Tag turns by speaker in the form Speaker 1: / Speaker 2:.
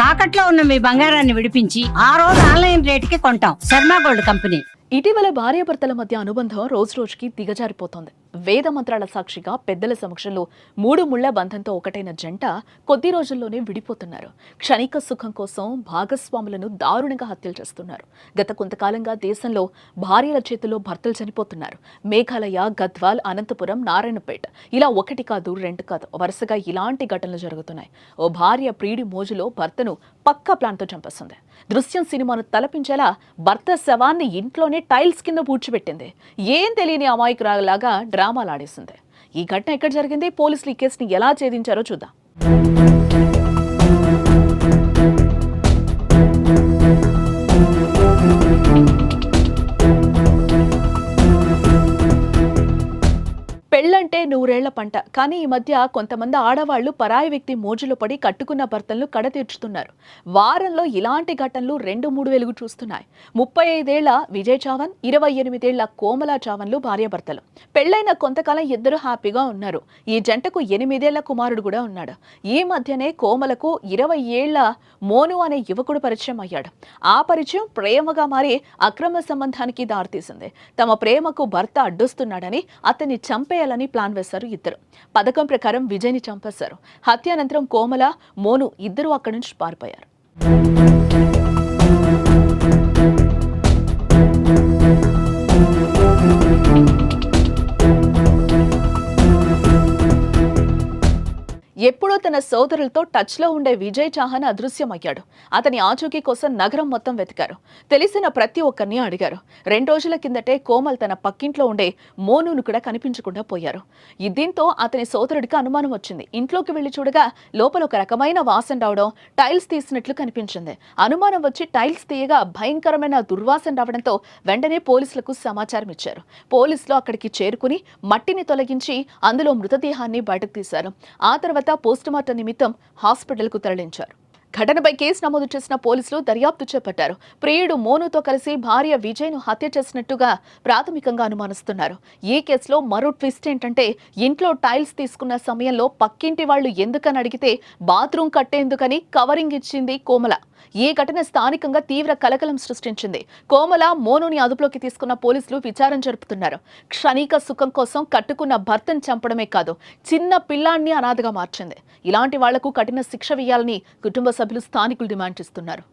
Speaker 1: తాకట్లో ఉన్న మీ బంగారాన్ని విడిపించి ఆ రోజు ఆన్లైన్ రేటుకి కొంటాం. Sharma gold company.
Speaker 2: ఇటీవల భార్యాభర్తల మధ్య అనుబంధం రోజురోజుకి దిగజారిపోతోంది. వేద మంత్రాల సాక్షిగా పెద్దల సమక్షంలో 3 ముళ్ల బంధంతో ఒకటైన జంట కొద్ది రోజుల్లోనే విడిపోతున్నారు. క్షణిక సుఖం కోసం భాగస్వాములను దారుణంగా హత్యలు చేస్తున్నారు. గత కొంతకాలంగా దేశంలో భార్యల చేతుల్లో భర్తలు చనిపోతున్నారు. మేఘాలయ, గద్వాల్, అనంతపురం, నారాయణపేట ఇలా ఒకటి కాదు, 2 కాదు, వరుసగా ఇలాంటి ఘటనలు జరుగుతున్నాయి. ఓ భార్య ప్రీడి మోజులో భర్తను పక్కా ప్లాన్తో చంపేస్తుంది. దృశ్యం సినిమాను తలపించేలా భర్త శవాన్ని ఇంట్లోనే టైల్స్ కింద పూడ్చిపెట్టింది. ఏం తెలియని అమాయకురాలాగా డ్రామాలాడేసింది. ఈ ఘటన ఎక్కడ జరిగింది, పోలీసులు ఈ కేసుని ఎలా ఛేదించారో చూద్దాం. పెళ్ళంటే 100 ఏళ్ల పంట. కానీ ఈ మధ్య కొంతమంది ఆడవాళ్లు పరాయి వ్యక్తి మోజులో పడి కట్టుకున్న భర్తలను కడతీర్చుతున్నారు. వారంలో ఇలాంటి ఘటనలు 2-3 వెలుగు చూస్తున్నాయి. 35 ఏళ్ల విజయ్ చావన్, 28 ఏళ్ల కోమలా చావన్లు భార్యాభర్తలు. పెళ్లైన కొంతకాలం ఇద్దరు హ్యాపీగా ఉన్నారు. ఈ జంటకు 8 ఏళ్ల కుమారుడు కూడా ఉన్నాడు. ఈ మధ్యనే కోమలకు 20 ఏళ్ల మోను అనే యువకుడు పరిచయం అయ్యాడు. ఆ పరిచయం ప్రేమగా మారి అక్రమ సంబంధానికి దారితీసింది. తమ ప్రేమకు భర్త అడ్డొస్తున్నాడని అతన్ని చంపేయాలని ప్లాన్ వేశారు ఇద్దరు. పథకం ప్రకారం విజయ్ని చంపేశారు. హత్య అనంతరం కోమల, మోను ఇద్దరు అక్కడి నుంచి పారిపోయారు. ఎప్పుడో తన సోదరులతో టచ్లో ఉండే విజయ్ చాహన్ అదృశ్యమయ్యాడు. అతని ఆచూకీ కోసం నగరం మొత్తం వెతికారు. తెలిసిన ప్రతి ఒక్కరిని అడిగారు. 2 రోజుల కిందటే కోమల్ తన పక్కింట్లో ఉండే మోనును కూడా కనిపించకుండా పోయారు. దీంతో అతని సోదరుడికి అనుమానం వచ్చింది. ఇంట్లోకి వెళ్లి చూడగా లోపల ఒక రకమైన వాసన రావడం, టైల్స్ తీసినట్లు కనిపించింది. అనుమానం వచ్చి టైల్స్ తీయగా భయంకరమైన దుర్వాసన రావడంతో వెంటనే పోలీసులకు సమాచారం ఇచ్చారు. పోలీసులు అక్కడికి చేరుకుని మట్టిని తొలగించి అందులో మృతదేహాన్ని బయటకు తీశారు. ఆ తర్వాత పోస్టుమార్టం నిమిత్తం హాస్పిటల్కు తరలించారు. ఘటనపై కేసు నమోదు చేసిన పోలీసులు దర్యాప్తు చేపట్టారు. ప్రియుడు మోనుతో కలిసి భార్య విజయ్ను హత్య చేసినట్టుగా ప్రాథమికంగా అనుమానిస్తున్నారు. ఈ కేసులో మరో ట్విస్ట్ ఏంటంటే, ఇంట్లో టైల్స్ తీసుకున్న సమయంలో పక్కింటి వాళ్లు ఎందుకని అడిగితే బాత్రూమ్ కట్టేందుకని కవరింగ్ ఇచ్చింది కోమల. ఈ ఘటన స్థానికంగా తీవ్ర కలకలం సృష్టించింది. కోమల, మోనుని అదుపులోకి తీసుకున్న పోలీసులు విచారణ జరుపుతున్నారు. క్షణిక సుఖం కోసం కట్టుకున్న భర్తను చంపడమే కాదు, చిన్న పిల్లాన్ని అనాథగా మార్చింది. ఇలాంటి వాళ్లకు కఠిన శిక్ష వేయాలని కుటుంబ సభ్యులు, స్థానికులు డిమాండ్ చేస్తున్నారు.